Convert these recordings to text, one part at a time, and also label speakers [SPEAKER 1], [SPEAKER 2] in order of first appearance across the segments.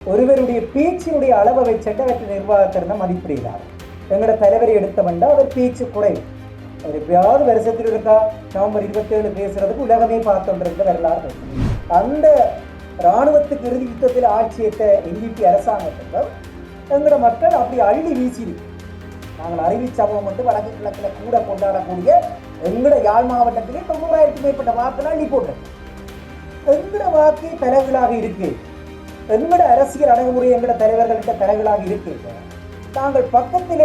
[SPEAKER 1] ஒருவருடைய பேச்சினுடைய அளவை வச்சுட்டு அவற்றை நிர்வாகத்திறனை மதிப்பிடுகிறார். எங்களோட தலைவரை எடுத்தவண்டா அவர் பேச்சு குறைவு. அவர் எப்பயாவது வருஷத்தில் இருக்கா நவம்பர் 27 பேசுறதுக்கு உலகமே பார்த்துருந்த வரலாறு. அந்த இராணுவத்துக்கு இறுதி யுத்தத்தில் ஆட்சியேற்ற NDP அரசாங்கத்திலும் எங்களோட மக்கள் அப்படி அள்ளி வீசியிருக்கு. நாங்கள் அறிவிச்சவங்க வந்து வடக்கு கிழக்கில் கூட கொண்டாடக்கூடிய எங்களோட யாழ் மாவட்டத்திலே 90,000க்கும் மேற்பட்ட வாக்குகள் அள்ளி போட்டது. எங்களோட வாக்கு தலைவர்களாக இருக்கு, எங்களோட அரசியல் அணுகுமுறை எங்களோட தலைவர்கள்ட்ட தலைவர்களாக இருக்கு. நாங்கள் பக்கத்தில்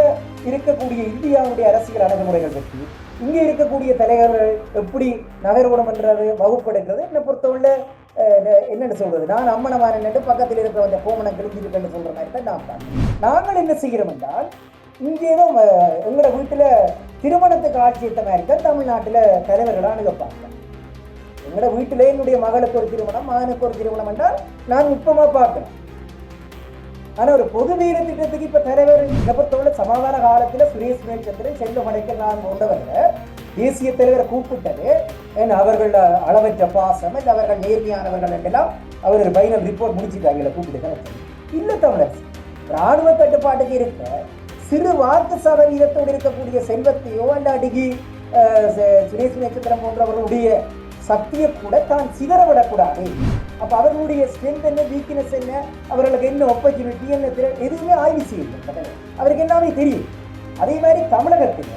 [SPEAKER 1] இருக்கக்கூடிய இந்தியாவுடைய அரசியல் அணுகுமுறைகள் பற்றி இங்கே இருக்கக்கூடிய தலைவர்கள் எப்படி நகர்வனம் என்றது வகுப்படுகிறது என்னை பொறுத்தவரை என்னென்னு சொல்றது, நான் அம்மனமான நின்று பக்கத்தில் இருக்கிற அந்த கோமணம் கிழிஞ்சிருக்கேன்னு சொல்ற மாதிரி தான் நாங்கள் என்ன செய்கிறோம் என்றால், இங்கேயும் எங்களோட வீட்டில் திருமணத்துக்கு ஆட்சியத்த மாதிரி தான் தமிழ்நாட்டில் தலைவர்களாக அணுகப்பாங்க. எங்களோட வீட்டிலே என்னுடைய மகளுக்கு ஒரு திருமணம், மகனுக்கு ஒரு திருமணம் என்றால் நான் நுட்பமாக பார்க்கிறேன். ஆனால் ஒரு பொது வீர திட்டத்துக்கு இப்போ தலைவர் பொறுத்தவரை சமாதான காலத்தில் சுரேஷ் மேல்சந்திரன் செல்வம் அடைக்க நான் கொண்டவர்கள் தேசிய தலைவரை கூப்பிட்டது அவர்கள் அளவற்ற பாசம் இல்லை அவர்கள் நேர்மையானவர்கள் என்றெல்லாம் அவர் ஒரு பைனல் ரிப்போர்ட் முடிச்சுட்டாங்க கூப்பிட்டு இல்லை. தமிழர் இராணுவ கட்டுப்பாட்டுக்கு இருக்க சிறு வாக்கு சதவீதத்தோடு இருக்கக்கூடிய செல்வத்தையோ அல்லாடிக்கு சுரேஷ் நட்சத்திரம் போன்றவர்களுடைய சக்தியை கூட தான் சிதறவிடக்கூடாது. அப்போ அவர்களுடைய ஸ்ட்ரென்த் என்ன, வீக்னஸ் என்ன, அவர்களுக்கு என்ன ஆப்பர்ச்சுனிட்டி என்ன எதுவுமே ஆய்வு செய்யணும். அவருக்கு எல்லாமே தெரியும். அதே மாதிரி தமிழகத்தில்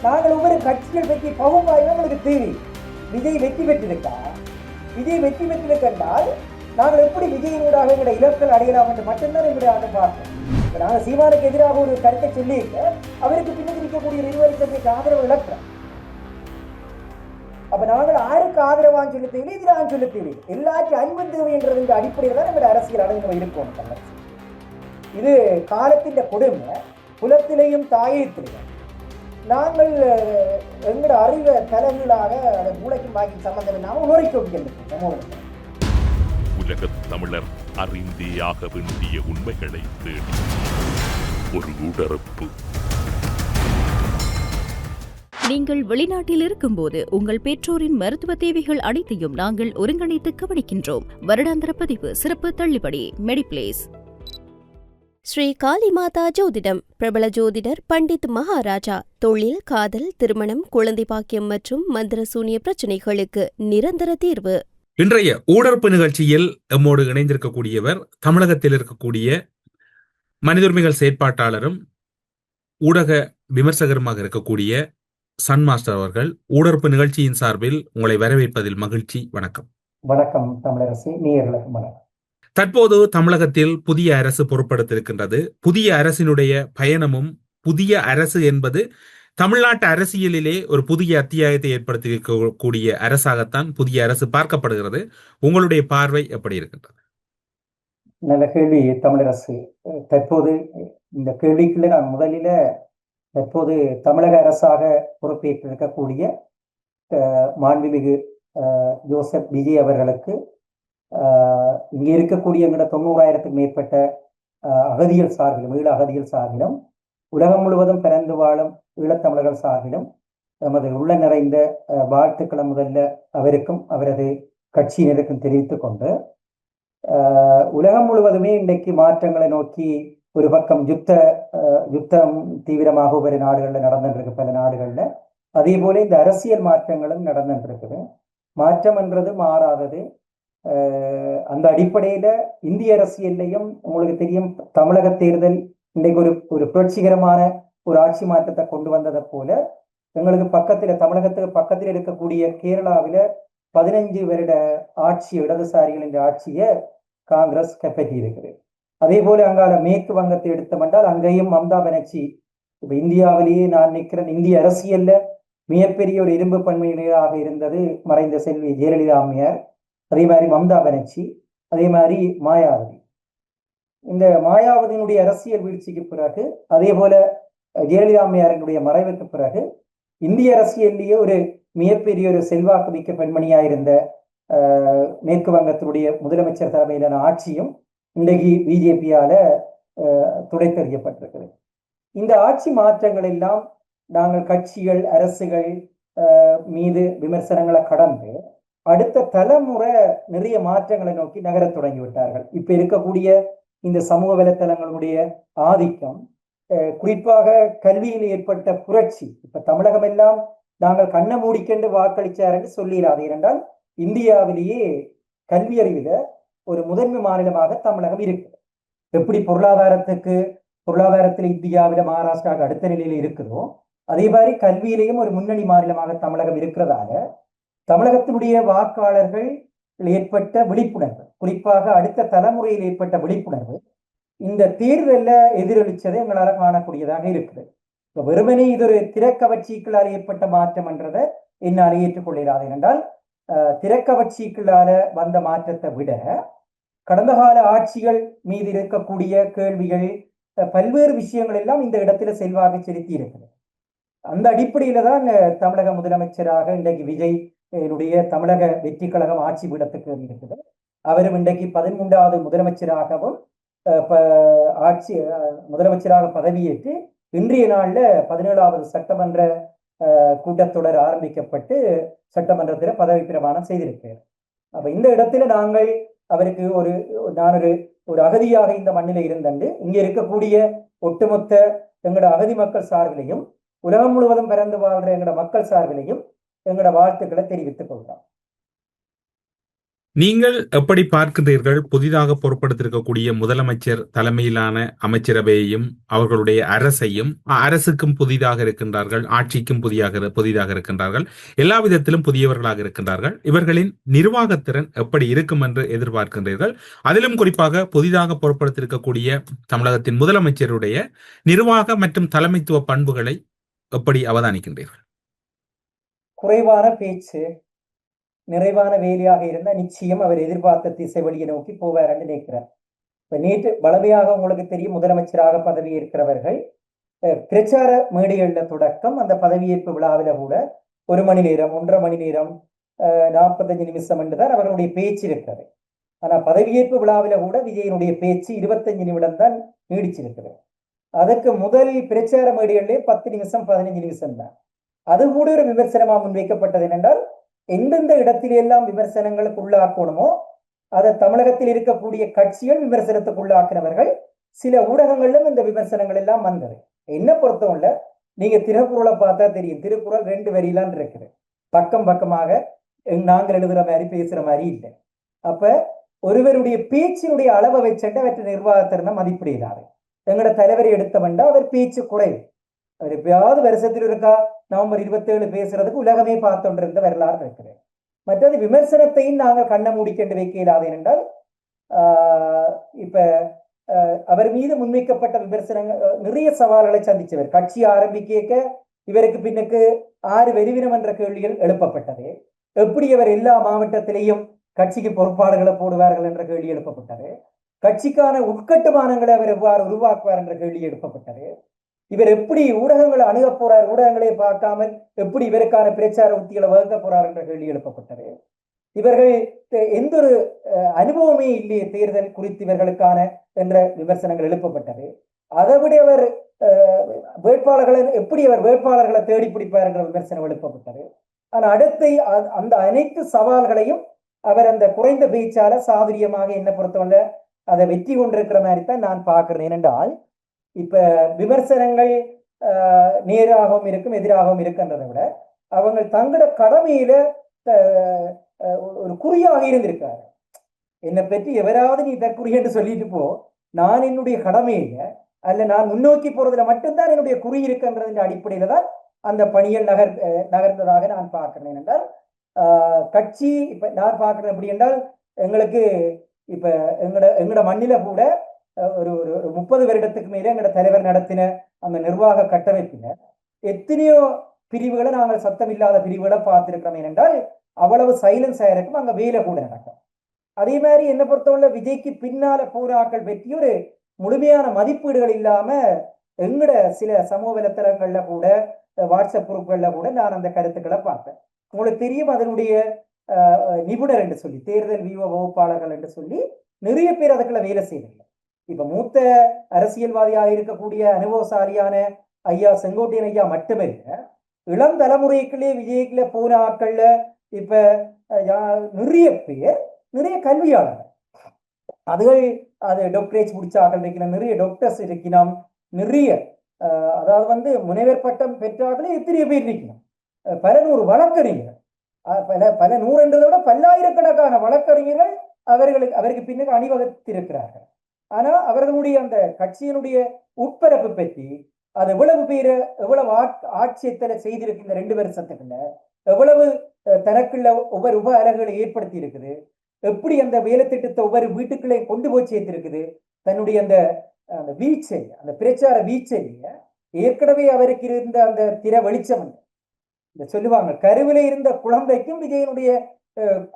[SPEAKER 1] நாங்கள் ஒவ்வொரு கட்சிகள் பற்றி பகுப்பாய்வு நம்மளுக்கு தெரியும். விஜய் வெற்றி பெற்றிருக்கா, விஜய் வெற்றி பெற்றிருக்கின்றால் நாங்கள் எப்படி விஜயினூடாக எங்களுடைய இலக்கள் அடையலாம் என்று மட்டும்தான் எங்களுடைய பார்ப்போம். இப்போ நாங்கள் சீமானுக்கு எதிராக ஒரு கருத்தை சொல்லியிருக்க அவருக்கு பின்னாடி இருக்கக்கூடிய நிர்வாகத்திற்கு ஆதரவு இழக்கிறோம். அப்ப நாங்கள் ஆருக்கு ஆதரவான்னு சொல்லி தேவை, எதிரான்னு சொல்லி தேவை, எல்லாத்தையும் அன்பு தேவை என்ற அடிப்படையில் தான் நம்முடைய அரசியல் அணுகுமுறை இருக்கும். இது காலத்தின் கொடுமை, குலத்திலேயும் தாயத்திலேயும் நாங்கள் எங்களோட அறிவை தலைவர்களாக அதை மூளைக்கும் பாக்கி சம்பந்தம் இல்லாமல் உணர்ச்சி
[SPEAKER 2] உலக தமிழர் அறிந்தே ஆக வேண்டிய உண்மைகளை தேடி ஒரு உடறப்பு.
[SPEAKER 3] நீங்கள் வெளிநாட்டில் இருக்கும்போது உங்கள் பெற்றோரின் மருத்துவ தேவைகள் அனைத்தையும் நாங்கள் ஒருங்கிணைத்து கவனிக்கின்றோம். வருடாந்திர பதிவு, சிறப்பு தள்ளுபடி, மெடிப்ளேஸ்.
[SPEAKER 4] ஸ்ரீ காளிமாதா ஜோதிடம். பிரபல ஜோதிடர் பண்டித் மகாராஜா. தொழில், காதல், திருமணம், குழந்தை பாக்கியம் மற்றும் மந்திர சூனிய பிரச்சனைகளுக்கு நிரந்தர தீர்வு.
[SPEAKER 5] இன்றைய ஊடறுப்பு நிகழ்ச்சியில் எம்மோடு இணைந்திருக்கக்கூடியவர் தமிழகத்தில் இருக்கக்கூடிய மனித உரிமைகள் செயற்பாட்டாளரும் ஊடக விமர்சகருமாக இருக்கக்கூடிய சன் மாஸ்டர் அவர்கள். ஊடறுப்பு நிகழ்ச்சியின் சார்பில் உங்களை வரவேற்பதில் மகிழ்ச்சி. வணக்கம்.
[SPEAKER 1] வணக்கம் தமிழரசு, நேயர்களுக்கு வணக்கம்.
[SPEAKER 5] தற்போது தமிழகத்தில் புதிய அரசு பொறுப்படுத்திருக்கின்றது. புதிய அரசினுடைய பயணமும், புதிய அரசு என்பது தமிழ்நாட்டு அரசியலிலே ஒரு புதிய அத்தியாயத்தை ஏற்படுத்தியிருக்கக்கூடிய அரசாகத்தான் புதிய அரசு பார்க்கப்படுகிறது. உங்களுடைய பார்வை எப்படி இருக்கின்றது?
[SPEAKER 1] நல்ல கேள்வி தமிழரசு. தற்போது இந்த கேள்விக்குள்ள நான் முதலில தற்போது தமிழக அரசாக பொறுப்பேற்றிருக்கக்கூடிய மாண்புமிகு ஜோசப் விஜய் அவர்களுக்கு இங்கே இருக்கக்கூடிய எங்களோட 90,000க்கும் மேற்பட்ட அகதிகள் சார்பிலும், ஈழ அகதிகள் சார்பிலும், உலகம் முழுவதும் பிறந்து வாழும் ஈழத்தமிழர்கள் சார்பிலும் நமது உள்ள நிறைந்த வாழ்த்துக்களை முதல்ல அவருக்கும் அவரது கட்சியினருக்கும் தெரிவித்துக் கொண்டு, உலகம் முழுவதுமே இன்றைக்கு மாற்றங்களை நோக்கி ஒரு பக்கம் யுத்தம் தீவிரமாக ஒவ்வொரு நாடுகளில் நடந்துருக்கு, பல நாடுகளில். அதே போல இந்த அரசியல் மாற்றங்களும் நடந்துருக்குது. மாற்றம் என்றது மாறாதது. அந்த அடிப்படையில இந்திய அரசியல்லையும் உங்களுக்கு தெரியும், தமிழக தேர்தல் இன்றைக்கு ஒரு புரட்சிகரமான ஒரு ஆட்சி மாற்றத்தை கொண்டு வந்ததை போல எங்களுக்கு தமிழகத்துக்கு பக்கத்தில் இருக்கக்கூடிய கேரளாவில 15 வருட ஆட்சி, இடதுசாரிகள் இந்த ஆட்சியை காங்கிரஸ் கைப்பற்றி இருக்குது. அதே போல அங்கால மேற்கு வங்கத்தை எடுத்தமென்றால் அங்கேயும் மம்தா பானர்ஜி, இப்ப இந்தியாவிலேயே நான் நிற்கிறேன், இந்திய அரசியல்ல மிகப்பெரிய ஒரு இரும்பு பன்மையாக இருந்தது மறைந்த செல்வி ஜெயலலிதா அம்மையார். அதே மாதிரி மம்தா பானர்ஜி, அதே மாதிரி மாயாவதி. இந்த மாயாவதியினுடைய அரசியல் வீழ்ச்சிக்கு பிறகு, அதே போல ஜெயலலிதா அம்மையாரினுடைய மறைவுக்கு பிறகு இந்திய அரசியல்லையே ஒரு மிகப்பெரிய ஒரு செல்வாக்கு மிக்க பெண்மணியாயிருந்த மேற்கு வங்கத்தினுடைய முதலமைச்சர் தலைமையிலான ஆட்சியும் இன்றைக்கு பிஜேபியால துடைத்தெறியப்பட்டிருக்கிறது. இந்த ஆட்சி மாற்றங்கள் எல்லாம் நாங்கள் கட்சிகள், அரசுகள் மீது விமர்சனங்களை கடந்து அடுத்த தலைமுறை நிறைய மாற்றங்களை நோக்கி நகரத் தொடங்கிவிட்டார்கள். இப்ப இருக்கக்கூடிய இந்த சமூக வலைத்தளங்களுடைய ஆதிக்கம், குறிப்பாக கல்வியில் ஏற்பட்ட புரட்சி. இப்ப தமிழகம் எல்லாம் நாங்கள் கண்ணை மூடிக்கொண்டு வாக்களிச்சார் என்று சொல்லிடாது. ஏனென்றால் இந்தியாவிலேயே கல்வி அறிவில ஒரு முதன்மை மாநிலமாக தமிழகம் இருக்கு. எப்படி பொருளாதாரத்தில் இந்தியாவில மகாராஷ்டிராவுக்கு அடுத்த நிலையில இருக்குதோ, அதே மாதிரி கல்வியிலேயும் ஒரு முன்னணி மாநிலமாக தமிழகம் இருக்கிறதால தமிழகத்தினுடைய வாக்காளர்கள் ஏற்பட்ட விழிப்புணர்வு, குறிப்பாக அடுத்த தலைமுறையில் ஏற்பட்ட விழிப்புணர்வு இந்த தேர்தல்ல எதிரொலிச்சதை எங்களால காணக்கூடியதாக இருக்குது. இப்போ வெறுமனே இது ஒரு திறக்கவட்சிகளால் ஏற்பட்ட மாற்றம் என்றதை என்னால் ஏற்றுக்கொள்ளாது. என்றால் திறக்கவட்சிகளால வந்த மாற்றத்தை விட கடந்த கால ஆட்சிகள் மீது இருக்கக்கூடிய கேள்விகள், பல்வேறு விஷயங்கள் எல்லாம் இந்த இடத்துல செல்வாக்கு செலுத்தி இருக்குது. அந்த அடிப்படையில தான் தமிழக முதலமைச்சராக இன்றைக்கு விஜய் தமிழக வெற்றி கழகம் ஆட்சி பீடத்துக்கு இருக்குது. அவரும் இன்றைக்கு 13வது முதலமைச்சராகவும் முதலமைச்சராக பதவியேற்று இன்றைய நாள்ல 17வது சட்டமன்ற கூட்டத்தொடர் ஆரம்பிக்கப்பட்டு சட்டமன்றத்தில் பதவி பிரமாணம் செய்திருக்கிறார். அப்ப இந்த இடத்துல நாங்கள் அவருக்கு நான் ஒரு அகதியாக இந்த மண்ணில இருந்தண்டு இங்க இருக்கக்கூடிய ஒட்டுமொத்த எங்களோட அகதி மக்கள் சார்பிலையும் உலகம் முழுவதும் பிறந்து வாழ்ற எங்களோட மக்கள் சார்பிலையும் எங்களோட வாழ்த்துக்களை தெரிவித்துக் கொள்கிறோம்.
[SPEAKER 5] நீங்கள் எப்படி பார்க்கிறீர்கள் புதிதாக பொறுப்படுத்திருக்கக்கூடிய முதலமைச்சர் தலைமையிலான அமைச்சரவையையும் அவர்களுடைய அரசுக்கும் புதிதாக இருக்கின்றார்கள், ஆட்சிக்கும் புதிதாக இருக்கின்றார்கள், எல்லா விதத்திலும் புதியவர்களாக இருக்கின்றார்கள். இவர்களின் நிர்வாகத்திறன் எப்படி இருக்கும் என்று எதிர்பார்க்கின்றீர்கள்? அதிலும் குறிப்பாக புதிதாக பொறுப்படுத்திருக்கக்கூடிய தமிழகத்தின் முதலமைச்சருடைய நிர்வாக மற்றும் தலைமைத்துவ பண்புகளை எப்படி அவதானிக்கின்றீர்கள்?
[SPEAKER 1] குறைவான பேச்சு, நிறைவான வேலையாக இருந்தால் நிச்சயம் அவர் எதிர்பார்த்த திசை வழியை நோக்கி போவார் என்று நினைக்கிறார். இப்ப நேற்று வளமையாக உங்களுக்கு தெரியும், முதலமைச்சராக பதவியேற்கிறவர்கள் பிரச்சார மேடைகள்ல தொடக்கம் அந்த பதவியேற்பு விழாவில கூட 1 மணி நேரம் 1.5 மணி நேரம் 45 நிமிஷம் என்றுதான் அவர்களுடைய பேச்சு இருக்கிறது. ஆனா பதவியேற்பு விழாவில கூட விஜயனுடைய பேச்சு 25 நிமிடம் தான் நீடிச்சிருக்கிறது. அதற்கு முதல் பிரச்சார மேடைகளிலே 10 நிமிஷம் 15 நிமிஷம் தான். அது கூட ஒரு விமர்சனமா முன்வைக்கப்பட்டது. என்னென்றால் எந்தெந்த இடத்திலெல்லாம் விமர்சனங்களுக்கு உள்ளாக்கணுமோ அதை தமிழகத்தில் இருக்கக்கூடிய கட்சிகள் விமர்சனத்துக்கு உள்ளாக்கினவர்கள். சில ஊடகங்களிலும் இந்த விமர்சனங்கள் எல்லாம் வந்தது. என்ன பொறுத்தவரை நீங்க திருக்குறளை பார்த்தா தெரியும், திருக்குறள் 2 வரியிலான் இருக்குது, பக்கமாக நாங்கள் எழுதுற மாதிரி பேசுற மாதிரி இல்லை. அப்ப ஒருவருடைய பேச்சினுடைய அளவை வச்சுட்டு அவற்றை நிர்வாகத்திறனை மதிப்பிடாது. எங்களோட தலைவரை எடுத்தவண்டா அவர் பேச்சு குறைவு. அவர் எப்பயாவது வருஷத்தில் இருக்கா நவம்பர் 27 பேசுறதுக்கு உலகமே பார்த்துருந்த வரலாறு இருக்குது. மற்றது விமர்சனத்தையும் நாங்கள் கண்ணை மூடிக்கொண்டு வைக்க இயலாது. என்றால் இப்ப அவர் மீது முன்வைக்கப்பட்ட விமர்சனங்கள் நிறைய சவால்களை சந்திச்சவர். கட்சி ஆரம்பிக்க இவருக்கு பின்னுக்கு 6 வெறிவினம் என்ற கேள்விகள் எழுப்பப்பட்டது. எப்படி அவர் எல்லா மாவட்டத்திலேயும் கட்சிக்கு பொறுப்பாளர்களை போடுவார்கள் என்ற கேள்வி எழுப்பப்பட்டது. கட்சிக்கான உட்கட்டுமானங்களை அவர் எவ்வாறு உருவாக்குவார் என்ற கேள்வி எழுப்பப்பட்டது. இவர் எப்படி ஊடகங்களை அணுக போறார், ஊடகங்களை பார்க்காமல் எப்படி இவருக்கான பிரச்சார உத்திகளை வகுக்க போறார் என்ற கேள்வி எழுப்பப்பட்டது. இவர்கள் எந்த ஒரு அனுபவமே இல்லையே தேர்தல் குறித்து இவர்களுக்கான என்ற விமர்சனங்கள் எழுப்பப்பட்டது. அதை விட அவர் வேட்பாளர்களை தேடி பிடிப்பார் என்ற விமர்சனம் எழுப்பப்பட்டது. ஆனா அடுத்து அந்த அனைத்து சவால்களையும் அவர் அந்த குறைந்த பேச்சால சாதுரியமாக என்ன பொறுத்தவரை அதை வெற்றி கொண்டிருக்கிற மாதிரி தான் நான் பார்க்கிறேன். ஏனென்றால் இப்ப விமர்சனங்கள் நேராகவும் இருக்கும் எதிராகவும் இருக்குன்றதை விட அவங்க தங்களோட கடமையில ஒரு குறியாக இருந்திருக்காரு. என்னை பற்றி எவராவது நீ குறி என்று சொல்லிட்டு போ, நான் என்னுடைய கடமையில அல்ல நான் முன்னோக்கி போறதுல மட்டும்தான் என்னுடைய குறி இருக்குன்றதின் அடிப்படையில தான் அந்த பணிகள் நகர்ந்ததாக நான் பார்க்கிறேன். என்றால் கட்சி இப்ப நான் பார்க்கிறேன் எப்படி என்றால் எங்களுக்கு இப்ப எங்களோட மண்ணில கூட ஒரு 30 வருடத்துக்கு மேலே எங்களோட தலைவர் நடத்தின அந்த நிர்வாக கட்டமைப்பில எத்தனையோ பிரிவுகளை நாங்கள் சத்தம் இல்லாத பிரிவுகளை பார்த்திருக்கிறோம். ஏனென்றால் அவ்வளவு சைலன்ஸ் ஆயிருக்கும், அங்க வேலை கூட நடக்கும். அதே மாதிரி என்ன பொறுத்தவரை விஜய்க்கு பின்னால போராக்கள் பற்றி ஒரு முழுமையான மதிப்பீடுகள் இல்லாம எங்கட சில சமூக வலைத்தளங்கள்ல கூட வாட்ஸ்அப் குரூப்கள்ல கூட நான் அந்த கருத்துக்களை பார்த்தேன். உங்களுக்கு தெரியும், அதனுடைய நிபுணர் என்று சொல்லி தேர்தல் வியூக வகுப்பாளர்கள் என்று சொல்லி நிறைய பேர் அதுக்குள்ள வேலை செய்யல. இப்ப மூத்த அரசியல்வாதியாக இருக்கக்கூடிய அனுபவசாலியான ஐயா செங்கோட்டையன் ஐயா மட்டுமே இல்ல, இளம் தலைமுறைக்குள்ளே விஜய்க்குள்ள போன ஆட்கள்ல இப்ப நிறைய பேர் நிறைய கல்வியாளர்கள் அதுகள் அது டாக்டரேட் முடிச்சாக்கள் இருக்கணும், நிறைய டாக்டர்ஸ் இருக்கணும், நிறைய அதாவது முனைவர் பட்டம் பெற்றார்களே எத்தனை பேர் இருக்கணும், பல நூறு வழக்கறிஞர்கள், பல நூறு என்றதை விட பல்லாயிரக்கணக்கான வழக்கறிஞர்கள் அவருக்கு பின்னுக்கு அணிவகுத்திருக்கிறார்கள். ஆனா அவர்களுடைய அந்த கட்சியினுடைய உட்பரப்பு பற்றி, அது எவ்வளவு பேரை எவ்வளவு ஆட்சியத்தில் செய்திருக்கு இந்த 2 வருஷத்துக்குள்ள, எவ்வளவு தனக்குள்ள ஒவ்வொரு உப அலகுகளை ஏற்படுத்தி இருக்குது, எப்படி அந்த வேலை திட்டத்தை ஒவ்வொரு வீட்டுக்குள்ளே கொண்டு போய் சேர்த்திருக்குது, தன்னுடைய அந்த வீச்சை, அந்த பிரச்சார வீச்சை, ஏற்கனவே அவருக்கு இருந்த அந்த திற வெளிச்சம், இந்த சொல்லுவாங்க கருவில இருந்த குழந்தைக்கும் விஜயனுடைய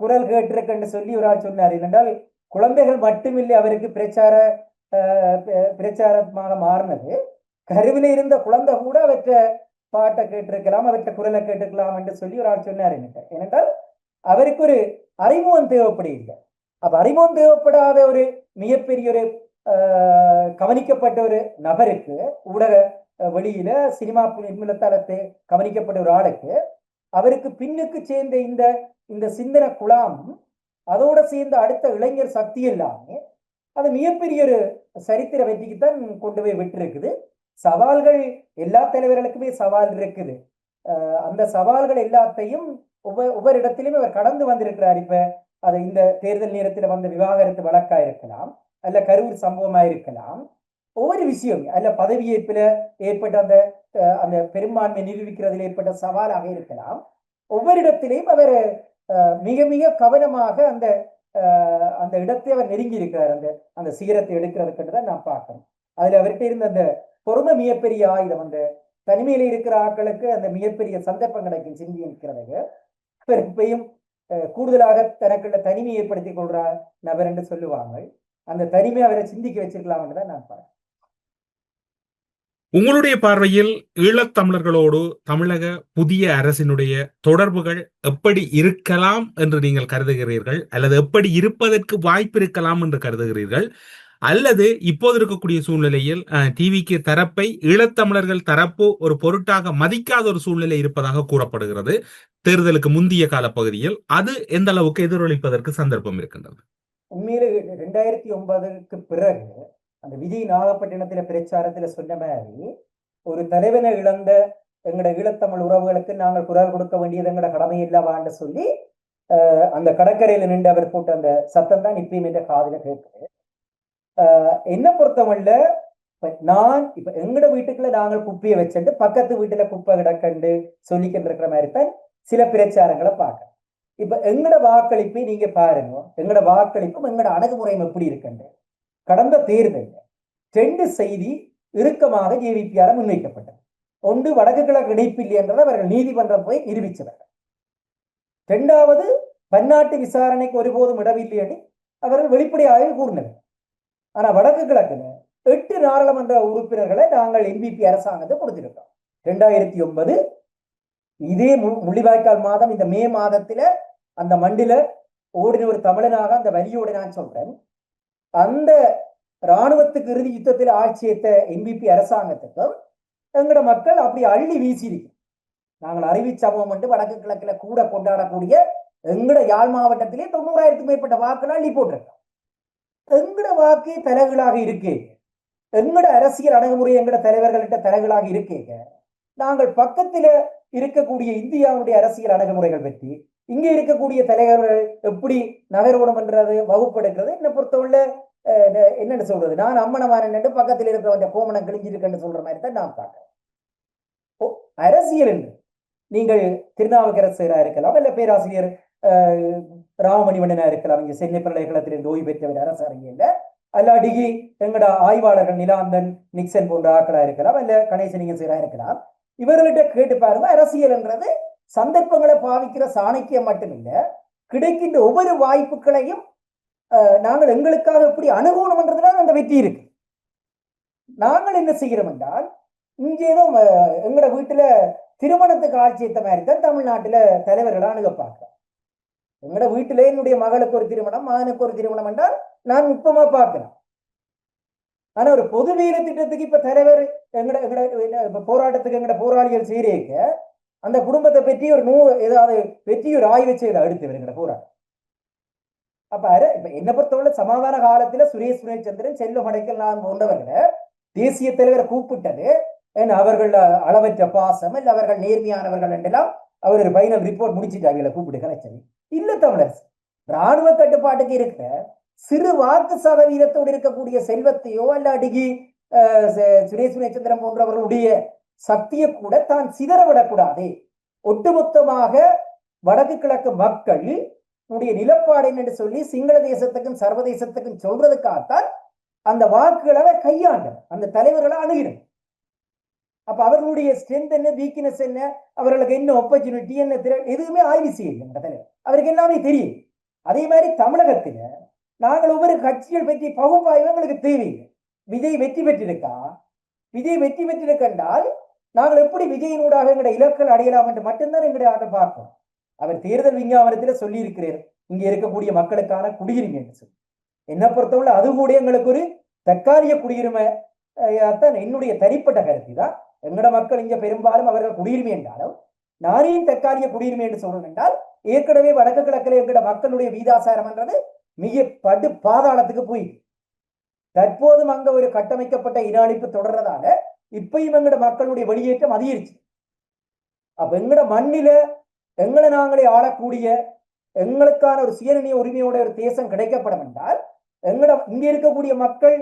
[SPEAKER 1] குரல் கேட்டிருக்குன்னு சொல்லி ஒரு ஆள் சொன்னார். என்றால் குழந்தைகள் மட்டுமில்லை அவருக்கு பிரச்சாரமாக மாறினது, கருவில இருந்த குழந்தை கூட அவற்ற பாட்டை கேட்டிருக்கலாம், அவற்ற குரலை கேட்டிருக்கலாம் என்று சொல்லி ஒரு ஆள் சொன்னார். ஏனென்றால் அவருக்கு ஒரு அறிமுகம் தேவைப்படுகிறது. அப்ப அறிமுகம் தேவைப்படாத ஒரு மிகப்பெரிய ஒரு கவனிக்கப்பட்ட ஒரு நபருக்கு, ஊடக வெளியில சினிமா நிர்மலத்தளத்தை கவனிக்கப்பட்ட ஒரு ஆளுக்கு, அவருக்கு பின்னுக்கு சேர்ந்த இந்த சிந்தன குழாம், அதோட சேர்ந்த அடுத்த இளைஞர் சக்தி எல்லாமே அது மிகப்பெரிய ஒரு சரித்திர வெற்றிக்குத்தான் கொண்டு போய் விட்டுருக்குது. சவால்கள் எல்லா தலைவர்களுக்குமே சவால் இருக்குது. அந்த சவால்கள் எல்லாத்தையும் ஒவ்வொரு இடத்திலுமே அவர் கடந்து வந்திருக்கிறார். இப்ப அது இந்த தேர்தல் நேரத்தில் வந்த விவாகரத்து வழக்கா இருக்கலாம், அல்ல கரூர் சம்பவமா இருக்கலாம், ஒவ்வொரு விஷயம் அல்ல பதவியேற்பில் ஏற்பட்ட அந்த பெரும்பான்மை நிரூபிக்கிறதில் ஏற்பட்ட சவாலாக இருக்கலாம். ஒவ்வொரு இடத்திலையும் அவர் மிக மிக கவனமாக அந்த இடத்தை அவர் நெருங்கி இருக்கிறார். அந்த சிகரத்தை எடுக்கிறதுக்கு தான் நான் பார்க்கணும். அதுல அவர்கிட்ட இருந்த அந்த பொறுமை மிகப்பெரிய ஆயுதம். அந்த தனிமையில இருக்கிற ஆட்களுக்கு அந்த மிகப்பெரிய சந்தர்ப்பம் கிடைக்கும் சிந்தி இருக்கிறதுக்கு. அவர் இப்பயும் கூடுதலாக தனக்குள்ள தனிமை ஏற்படுத்திக் கொள்ற நபர் என்று சொல்லுவாங்க. அந்த தனிமை அவரை சிந்திக்க வச்சிருக்கலாம் என்று தான் நான் பார்க்கிறேன்.
[SPEAKER 5] உங்களுடைய பார்வையில் ஈழத்தமிழர்களோடு தமிழக புதிய அரசினுடைய தொடர்புகள் எப்படி இருக்கலாம் என்று நீங்கள் கருதுகிறீர்கள், அல்லது எப்படி இருப்பதற்கு வாய்ப்பு இருக்கலாம் என்று கருதுகிறீர்கள், அல்லது இப்போது இருக்கக்கூடிய சூழ்நிலையில் டிவிக்கு தரப்பை ஈழத்தமிழர்கள் தரப்பு ஒரு பொருட்டாக மதிக்காத ஒரு சூழ்நிலை இருப்பதாக கூறப்படுகிறது தேர்தலுக்கு முந்தைய காலப்பகுதியில், அது எந்த அளவுக்கு எதிரொலிப்பதற்கு சந்தர்ப்பம் இருக்கின்றது?
[SPEAKER 1] உண்மையில 2009க்கு பிறகு அந்த விஜய் நாகப்பட்டினத்தில பிரச்சாரத்துல சொன்ன மாதிரி, ஒரு தலைவனை இழந்த எங்கட ஈழத்தமிழ் உறவுகளுக்கு நாங்கள் குரல் கொடுக்க வேண்டியது எங்கட கடமை இல்லவான்னு சொல்லி அந்த கடற்கரையில நின்று அவர் போட்ட அந்த சத்தம் தான் இப்பயும் என்ற காதுல கேட்குது. என்ன பொறுத்தவல்ல, இப்ப எங்கட வீட்டுக்குள்ள நாங்கள் குப்பையை வச்சுட்டு பக்கத்து வீட்டுல குப்பை கிடக்கண்டு சொல்லிக்கிட்டு இருக்கிற மாதிரி தான் சில பிரச்சாரங்களை பார்க்க. இப்ப எங்கட வாக்களிப்பை நீங்க பாருங்க, எங்கட வாக்களிப்பும் எங்கட அணுகுமுறையும் எப்படி இருக்குண்டு. கடந்த தேர்தல் 2 செய்தி இறுக்கமாக ஜேவிபியார முன்வைக்கப்பட்டது. ஒன்று, வடக்கு கிழக்கு இணைப்பில்லை என்றதை அவர்கள் நீதிமன்றம் போய் நிரூபித்தவர்கள். 2வது, பன்னாட்டு விசாரணைக்கு ஒருபோதும் இடவில்லை என்று அவர்கள் வெளிப்படையாக கூறினர். ஆனா வடக்கு கிழக்குல 8 நாடாளுமன்ற உறுப்பினர்களை நாங்கள் என்பிபி அரசாங்கத்தை கொடுத்திருக்கோம். 2009 இதே முள்ளிவாய்க்கால் மாதம், இந்த மே மாதத்துல அந்த மண்டில ஓடின ஒரு தமிழனாக அந்த வலியோடு நான் சொல்றேன். அந்த இராணுவத்துக்கு இறுதி யுத்தத்தில் ஆட்சியத்த என்பிபி அரசாங்கத்துக்கும் எங்கட மக்கள் அப்படி அள்ளி வீசியிருக்கு. நாங்கள் அறிவி சமூகம் என்று வடக்கு கிழக்குல கூட கொண்டாடக்கூடிய எங்கட யாழ் மாவட்டத்திலே 90,000க்கும் மேற்பட்ட வாக்குகள் அள்ளி போட்டிருக்கோம். எங்கட வாக்கே தலைகளாக இருக்கே, எங்கட அரசியல் அணுகுமுறை எங்கட தலைவர்கள்ட்ட தலைகளாக இருக்கே, நாங்கள் பக்கத்துல இருக்கக்கூடிய இந்தியாவுடைய அரசியல் அணுகுமுறைகள் பற்றி இங்கே இருக்கக்கூடிய தலைவர்கள் எப்படி நகர்வனம் என்றது வகுப்பெடுக்கிறது என்னை பொறுத்தவரை என்னன்னு சொல்றது, நான் அம்மனமான பக்கத்தில் இருக்கிற கோமணம் கிழிஞ்சிருக்குன்னு சொல்ற மாதிரி தான் நான் பார்க்கிறேன். அரசியல் என்று நீங்கள் திருநாவுக்கரசரா இருக்கலாம், இல்ல பேராசிரியர் ராமமணிவண்ணனா இருக்கலாம், இங்க சென்னை பல்கலைக்கழகத்திலிருந்து ஓய்வு பெற்றவர் அரசு அறிஞர், அல்லாடிக்கு எங்கட ஆய்வாளர்கள் நிலாந்தன் நிக்சன் போன்ற ஆக்களா இருக்கலாம், இல்ல கணேசனிங்கசரா இருக்கலாம். இவர்கள்ட்ட கேட்டு பாருங்க, அரசியல் என்றது சந்தர்ப்பங்களை பாவிக்கிற சாணக்கியம் மட்டுமில்ல, கிடைக்கின்ற ஒவ்வொரு வாய்ப்புகளையும் நாங்கள் எங்களுக்காக எப்படி அணுகணும்ன்றதுதான் அந்த வெற்றி இருக்கு. நாங்கள் என்ன செய்கிறோம் என்றால், இங்கேதும் எங்கட வீட்டுல திருமணத்துக்கு ஆட்சியத்த மாதிரி தான் தமிழ்நாட்டுல தலைவர்களை அணுக பார்க்கிறோம். எங்கட வீட்டுல என்னுடைய மகளுக்கு ஒரு திருமணம், மகனுக்கு ஒரு திருமணம் என்றால் நான் நுட்பமா பார்க்கிறேன். ஆனா ஒரு பொது வீர திட்டத்துக்கு இப்ப தலைவர் எங்கட போராட்டத்துக்கு எங்கட போராளிகள் செய்யறேக்க அந்த குடும்பத்தை பற்றி ஏதாவது வெற்றி ஒரு ஆய்வு செய்த அடுத்து எங்கட போராட்டம் அப்ப இப்ப என்ன பொறுத்தவரை சமாதான காலத்துல சுரேஷ் சுரேச்சந்திரன், செல்வம் அடைக்கல் போன்றவர்களை தேசிய தலைவர் கூப்பிட்டது அவர்கள் அளவற்ற பாசம் இல்ல அவர்கள் நேர்மையானவர்கள் என்றெல்லாம் அவர் ஒரு பைனல் ரிப்போர்ட் முடிச்சுட்டாங்க கூப்பிட்டு கலைச்சது இல்ல. தமிழரசு ராணுவ கட்டுப்பாட்டுக்கு இருக்கிற சிறு வாக்கு சதவீதத்தோடு இருக்கக்கூடிய செல்வத்தையோ அல்ல அடிகி சுரேஷ் சுரேச்சந்திரன் போன்றவர்களுடைய சக்தியை கூட தான் சிதறவிடக்கூடாது. ஒட்டுமொத்தமாக வடக்கு கிழக்கு மக்கள் உடைய நிலப்பாடு என்று சொல்லி சிங்கள தேசத்துக்கும் சர்வதேசத்துக்கும் சொல்றதுக்காகத்தான் அந்த வாக்குகளை கையாண்ட அந்த தலைவர்களை அணுகிடும். அப்ப அவர்களுடைய ஸ்ட்ரென்த் என்ன, வீக்னஸ் என்ன, அவர்களுக்கு என்ன ஆப்பர்ச்சுனிட்டி என்ன, எதுவுமே ஆய்வு செய்யல தலைவர். அவருக்கு எல்லாமே தெரியும். அதே மாதிரி தமிழகத்துல நாங்கள் ஒவ்வொரு கட்சிகள் பற்றி பகுப்பாய்வு எங்களுக்கு தேவையில்லை. விஜய் வெற்றி பெற்றிருக்கா, விஜய் வெற்றி பெற்றிருக்கின்றால் நாங்கள் எப்படி விஜயினூடாக எங்களுடைய இலக்கள் அடையலாம் என்று மட்டும்தான் எங்களுடைய ஆட்டம் பார்ப்போம். அவர் தேர்தல் விஞ்ஞாபனத்துல சொல்லி இருக்கிறார் இங்க இருக்கக்கூடிய மக்களுக்கான குடியுரிமை என்று சொல்லி. என்ன பொறுத்தவரை அது கூட எங்களுக்கு ஒரு தற்காலிக குடியுரிமை தான் என்னுடைய தனிப்பட்ட கருத்து தான். எங்கட மக்கள் இங்க பெரும்பாலும் அவர்கள் குடியுரிமை என்றாலும் நானேயும் தற்காலிக குடியுரிமை என்று சொல்றேன் என்றால் ஏற்கனவே வடக்கு கிழக்கில் எங்கட மக்களுடைய வீதாசாரம் என்றது மிக படு பாதாளத்துக்கு போய் தற்போதும் அங்க ஒரு கட்டமைக்கப்பட்ட இன அழிப்பு தொடர்றதால இப்பயும் எங்கட மக்களுடைய வெளியேற்றம் அதிகரிச்சு. அப்ப எங்கட மண்ணில எங்களை நாங்களே ஆளக்கூடிய எங்களுக்கான ஒரு சுயநிர்ணய உரிமையோட ஒரு தேசம் கிடைக்கப்படும் என்றால் எங்கட இங்க இருக்கக்கூடிய மக்கள்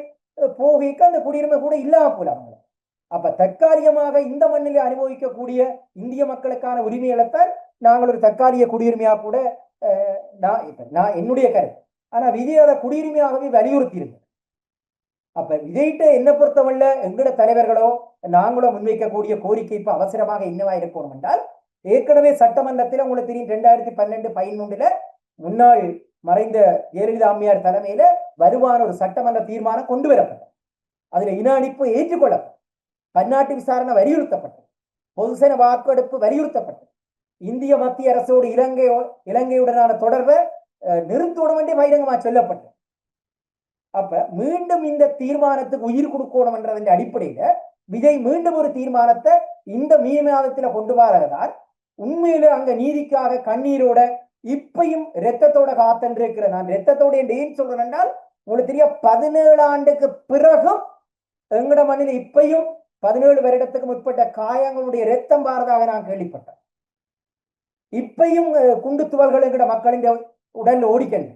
[SPEAKER 1] போகைக்கு அந்த குடியுரிமை கூட இல்லாம போல. அப்ப தற்காலிகமாக இந்த மண்ணிலே அனுபவிக்கக்கூடிய இந்திய மக்களுக்கான உரிமைகளைத்தான் நாங்கள் ஒரு தற்காலிக குடியுரிமையா கூட நான் என்னுடைய கருத்து. ஆனா விஜய் அதை குடியுரிமையாகவே வலியுறுத்தி இருக்கு. அப்ப விஜய்கிட்ட என்ன பொறுத்தவரை எங்கட தலைவர்களோ நாங்களோ முன்வைக்கக்கூடிய கோரிக்கை இப்ப அவசரமாக என்னவா இருக்கணும் என்றால், ஏற்கனவே சட்டமன்றத்தில் உங்களுக்கு தெரியும் 2012-13 முன்னாள் மறைந்த ஜெயலலிதா அம்மையார் தலைமையில வருமான ஒரு சட்டமன்ற தீர்மானம் கொண்டு வரப்பட்டது. அதுல இன அழிப்பு ஏற்றுக்கொள்ளப்பட்டது, பன்னாட்டு விசாரணை வலியுறுத்தப்பட்டது, பொதுசன வாக்கெடுப்பு வலியுறுத்தப்பட்டது, இந்திய மத்திய அரசோடு இலங்கையுடனான தொடர்பை நிறுத்தணும் என்றே பகிரங்கமாக சொல்லப்பட்டது. அப்ப மீண்டும் இந்த தீர்மானத்துக்கு உயிர் கொடுக்கணும் என்றதன் அடிப்படையில விஜய் மீண்டும் ஒரு தீர்மானத்தை இந்த மே மாதத்துல கொண்டு வரதான் உண்மையில அங்க நீதிக்காக கண்ணீரோட இப்பையும் ரத்தத்தோட காத்தன்றிருக்கிற. நான் ரத்தத்தோட ஏன் சொல்றேன் என்றால் உங்களுக்கு தெரிய 17 ஆண்டுக்கு பிறகும் எங்கட மண்ணில் இப்பையும் 17 வருடத்துக்கு முற்பட்ட காயங்களுடைய ரத்தம் பாரதாக நான் கேள்விப்பட்டேன். இப்பையும் குண்டு துவல்கள் எங்கட மக்களின் உடல் ஓடிக்கணும்.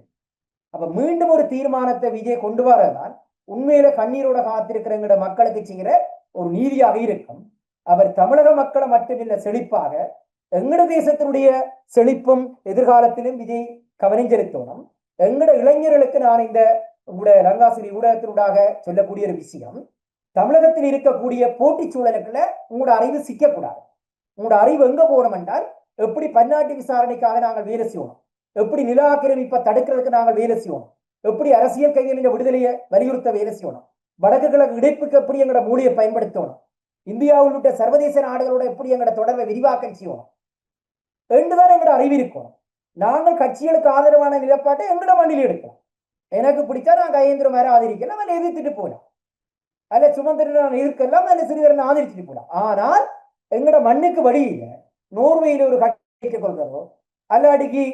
[SPEAKER 1] அப்ப மீண்டும் ஒரு தீர்மானத்தை விஜய் கொண்டு வரதான் உண்மையில கண்ணீரோட காத்திருக்கிற எங்கட மக்களுக்கு செய்கிற ஒரு நீதியாக இருக்கும். அவர் தமிழக மக்களை மட்டுமில்ல செழிப்பாக எங்கட தேசத்தினுடைய செழிப்பும் எதிர்காலத்திலும் விஜய் கவனம் செலுத்தணும். எங்கட இளைஞர்களுக்கு நான் இந்த லங்காசிரி ஊடகத்தினூடாக சொல்லக்கூடிய ஒரு விஷயம், தமிழகத்தில் இருக்கக்கூடிய போட்டி சூழலுக்குள்ள உங்களோட அறிவு சிக்கக்கூடாது. உங்களோட அறிவு எங்க போகணும் என்றால், எப்படி பன்னாட்டு விசாரணைக்காக நாங்கள் வேலை செய்யணும், எப்படி நில ஆக்கிரமிப்பை தடுக்கிறதுக்கு நாங்கள் வேலை செய்யணும், எப்படி அரசியல் கைதிகளின் விடுதலையை வலியுறுத்த வேலை செய்யணும், வடக்கு கிழக்கு இணைப்புக்கு எப்படி எங்களோட மூலியை பயன்படுத்தணும், இந்தியாவில் உள்ள சர்வதேச நாடுகளோட எப்படி எங்களோட தொடர்பை விரிவாக்கம் செய்யணும் என்றுதான் எங்களோட அறிவு இருக்கணும். நாங்கள் கட்சிகளுக்கு ஆதரவான நிலப்பாட்டை எங்களோட மண்ணில் எடுக்கலாம். எனக்கு பிடிச்சா நான் கையேந்திரம் வேற ஆதரிக்கலாம், அல்ல எதிர்த்துட்டு போகலாம், அல்ல சுமந்திரன் எதிர்க்கலாம், அல்ல சிறிதரன் ஆதரிச்சுட்டு போகலாம். ஆனால் எங்களோட மண்ணுக்கு வழியில நோர்வேயில ஒரு கட்சிக்கு கொள்கிறதோ அல்லாடிக்கு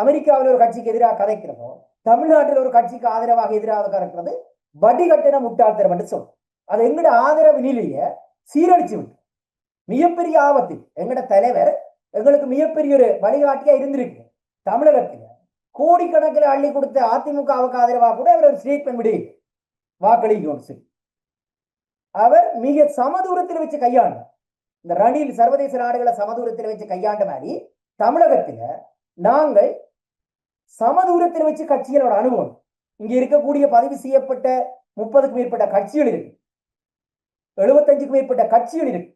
[SPEAKER 1] அமெரிக்காவில் ஒரு கட்சிக்கு எதிராக கதைக்கிறதோ தமிழ்நாட்டில் ஒரு கட்சிக்கு ஆதரவாக எதிராக கறக்கிறது வடிகட்டின முட்டாள்தரம் என்று சொல்லும். அது எங்களோட ஆதரவு நிலையை சீரழிச்சு விட்டு மிகப்பெரிய ஆபத்து. எங்களோட தலைவர் எங்களுக்கு மிகப்பெரிய ஒரு வழிகாட்டியா இருந்திருக்கு. தமிழகத்தில் கோடிக்கணக்கில் அள்ளி கொடுத்த அதிமுகவுக்கு ஆதரவாக கூட அவர் ஒரு ஸ்டேட்மெண்ட் விடு வாக்களிக்கணும் சொல்லி அவர் மிக சமதூரத்தில் வச்சு கையாண்ட, இந்த ரணில் சர்வதேச நாடுகளை சமதூரத்தில் வச்சு கையாண்ட மாதிரி தமிழகத்துல நாங்கள் சமதூரத்தில் வச்சு கட்சிகளோட அனுபவம். இங்க இருக்கக்கூடிய பதிவு செய்யப்பட்ட 30க்கும் மேற்பட்ட கட்சிகள் இருக்கு, 75க்கும் மேற்பட்ட கட்சிகள் இருக்கு,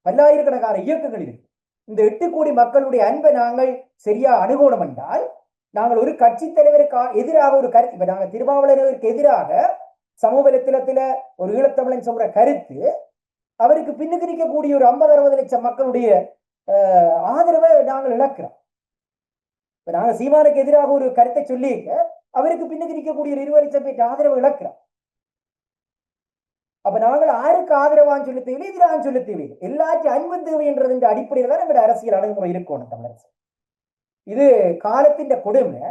[SPEAKER 1] பல்லாயிரக்கணக்கான இயக்கங்கள் இருக்கு. இந்த 8 கோடி மக்களுடைய அன்பை நாங்கள் சரியா அணுகணும் என்றால், நாங்கள் ஒரு கட்சி தலைவருக்கு எதிராக ஒரு கருத்து, இப்ப நாங்கள் திருமாவளவருக்கு எதிராக சமூக வலைத்தளத்துல ஒரு ஈழத்தமிழன் சொல்ற கருத்து அவருக்கு பின்னுக்கு நிற்கக்கூடிய ஒரு 50-60 லட்சம் மக்களுடைய ஆதரவை நாங்கள் இழக்கிறோம். இப்ப நாங்க சீமானுக்கு எதிராக ஒரு கருத்தை சொல்லி அவருக்கு பின்னுக்கு நிற்கக்கூடிய ஒரு 20 லட்சம் பேர் ஆதரவு இழக்கிறோம். அப்ப நாங்கள் யாருக்கு ஆதரவான்னு சொல்ல தேவையில்லை, எதிராக சொல்ல தேவையில்லை, எல்லாத்தையும் அன்பு தேவை என்றது அடிப்படையில் தான் நம்முடைய அரசியல் அணுகுமுறை இருக்கணும் தமிழரசு. இது காலத்தின் கொடுமை.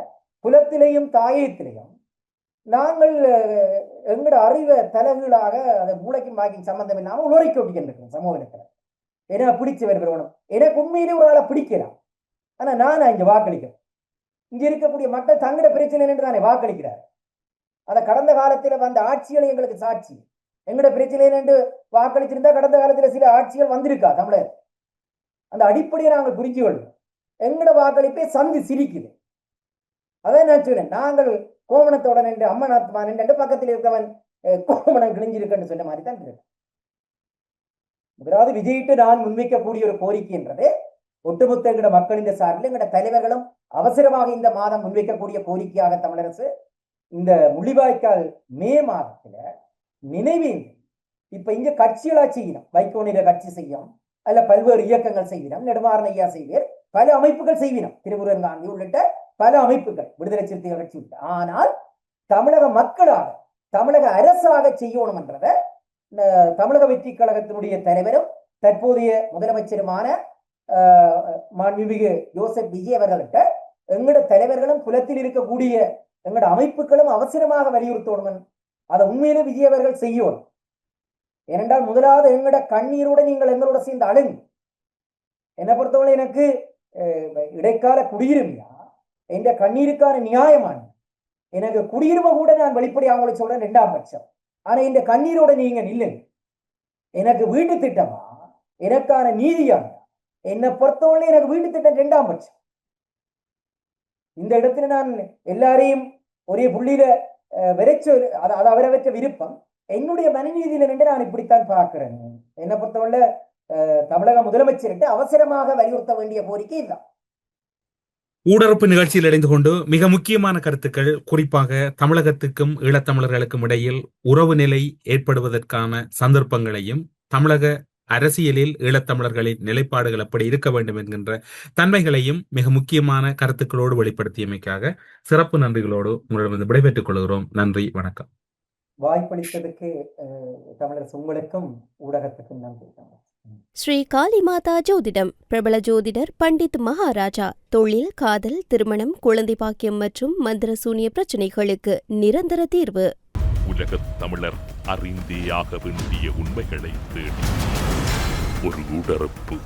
[SPEAKER 1] குலத்திலேயும் தாயத்திலேயும் நாங்கள் எங்களோட அறிவை தலைகீழாக அதை மூளைக்கும் பாக்கியும் சம்பந்தம் இல்லாமல் உளறிக்க ஒட்டிக்கிட்டு சமூகத்தில் என்ன பிடிச்சு வருகிறவனும் எனக்கு உண்மையிலே ஒரு ஆளை பிடிக்கலாம். ஆனா நான் இங்க வாக்களிக்கிறேன். இங்க இருக்கக்கூடிய மக்கள் தங்கட பிரச்சனை என்று தானே வாக்களிக்கிறார். அதை கடந்த காலத்தில் வந்த ஆட்சிகள் எங்களுக்கு சாட்சி. எங்களோட பிரச்சனை என்று வாக்களிச்சிருந்தா கடந்த காலத்தில் சில ஆட்சிகள் வந்திருக்கா தமிழர். அந்த அடிப்படையை நாங்கள் புரிஞ்சு கொள்ளும். எங்களோட வாக்களிப்பை சந்தி சிரிக்குது. அதான் நான் சொல்றேன், நாங்கள் கோமணத்தோட நின்று அம்மனாத்மா நின்று பக்கத்தில் இருக்கவன் கோமணம் கிழிஞ்சிருக்குன்னு சொன்ன மாதிரி தான் இருக்கு. அதாவது விஜயிட்டு நான் முன்வைக்கக்கூடிய ஒரு கோரிக்கை என்றது ஒட்டுமொத்த எங்கட மக்களின் சார்பில் எங்கட தலைவர்களும் அவசரமாக இந்த மாதம் முன்வைக்கக்கூடிய கோரிக்கையாக தமிழரசு இந்த முள்ளிவாய்க்கால் மே மாதத்துல நினைவில் இப்ப இங்க கட்சிகளா செய்யணும். வைகோனில கட்சி செய்யும், அல்ல பல்வேறு இயக்கங்கள் செய்வினம், நெடுமாறன் ஐயா செய்வீர், பல அமைப்புகள் செய்வினம், திருமுருகன் காந்தி உள்ளிட்ட பல அமைப்புகள், விடுதலை சிறுத்தைகள் கட்சி. ஆனால் தமிழக மக்களாக தமிழக அரசாக செய்யணும் என்றதை தமிழக வெற்றி கழகத்தினுடைய தலைவரும் தற்போதைய முதலமைச்சருமான மாண்புமிகு ஜோசப் விஜய் அவர்கள்ட்ட எங்கட தலைவர்களும் குலத்தில் இருக்கக்கூடிய எங்கட அமைப்புகளும் அவசரமாக வலியுறுத்தணும். அதை உண்மையிலே விஜய் அவர்கள் செய்யணும். ஏனென்றால் முதலாவது எங்கட கண்ணீரோட நீங்கள் எங்களோட சேர்ந்து அழுங்க. என்னை பொறுத்தவரை எனக்கு இடைக்கால குடியுரிமையா என்ற கண்ணீருக்கான நியாயமான எனக்கு குடியுரிமை கூட நான் வெளிப்படையாக அவங்களுக்கு சொல்றேன் 2ஆம் பட்சம். ஆனா இந்த கண்ணீரோட நீங்க நில்லுங்க. எனக்கு வீட்டு திட்டமா எனக்கான நீதியா? என்னை பொறுத்தவரை எனக்கு வீட்டு திட்டம் 2ஆம் பட்சம். இந்த இடத்துல நான் எல்லாரையும் ஒரே புள்ளியில விரைச்சு அது அவரவற்ற விருப்பம். என்னுடைய மனநீதியில நின்று நான் இப்படித்தான் பார்க்கிறேன். என்னை பொறுத்தவரை தமிழக முதலமைச்சர்கிட்ட அவசரமாக வலியுறுத்த வேண்டிய கோரிக்கை இதுதான்.
[SPEAKER 5] ஊடறுப்பு நிகழ்ச்சியில் இணைந்து கொண்டு மிக முக்கியமான கருத்துக்கள், குறிப்பாக தமிழகத்துக்கும் ஈழத்தமிழர்களுக்கும் இடையில் உறவு நிலை ஏற்படுவதற்கான சந்தர்ப்பங்களையும் தமிழக அரசியலில் ஈழத்தமிழர்களின் நிலைப்பாடுகள் எப்படி இருக்க வேண்டும் என்கின்ற தன்மைகளையும் மிக முக்கியமான கருத்துக்களோடு வெளிப்படுத்தியமைக்காக சிறப்பு நன்றிகளோடு உங்களிடம் விடைபெற்றுக் கொள்கிறோம். நன்றி, வணக்கம்.
[SPEAKER 1] வாய்ப்பளித்ததுக்கு தமிழர் உங்களுக்கும் ஊடகத்துக்கும் நன்றி.
[SPEAKER 4] ஸ்ரீ காளிமாதா ஜோதிடம் பிரபல ஜோதிடர் பண்டித் மகாராஜா. தொழில், காதல், திருமணம், குழந்தை பாக்கியம் மற்றும் மந்திர சூனிய பிரச்சனைகளுக்கு நிரந்தர தீர்வு.
[SPEAKER 2] உலகத் தமிழர் அறிந்தே ஆக வேண்டிய உண்மைகளை தேடி ஒரு உடறுப்பு.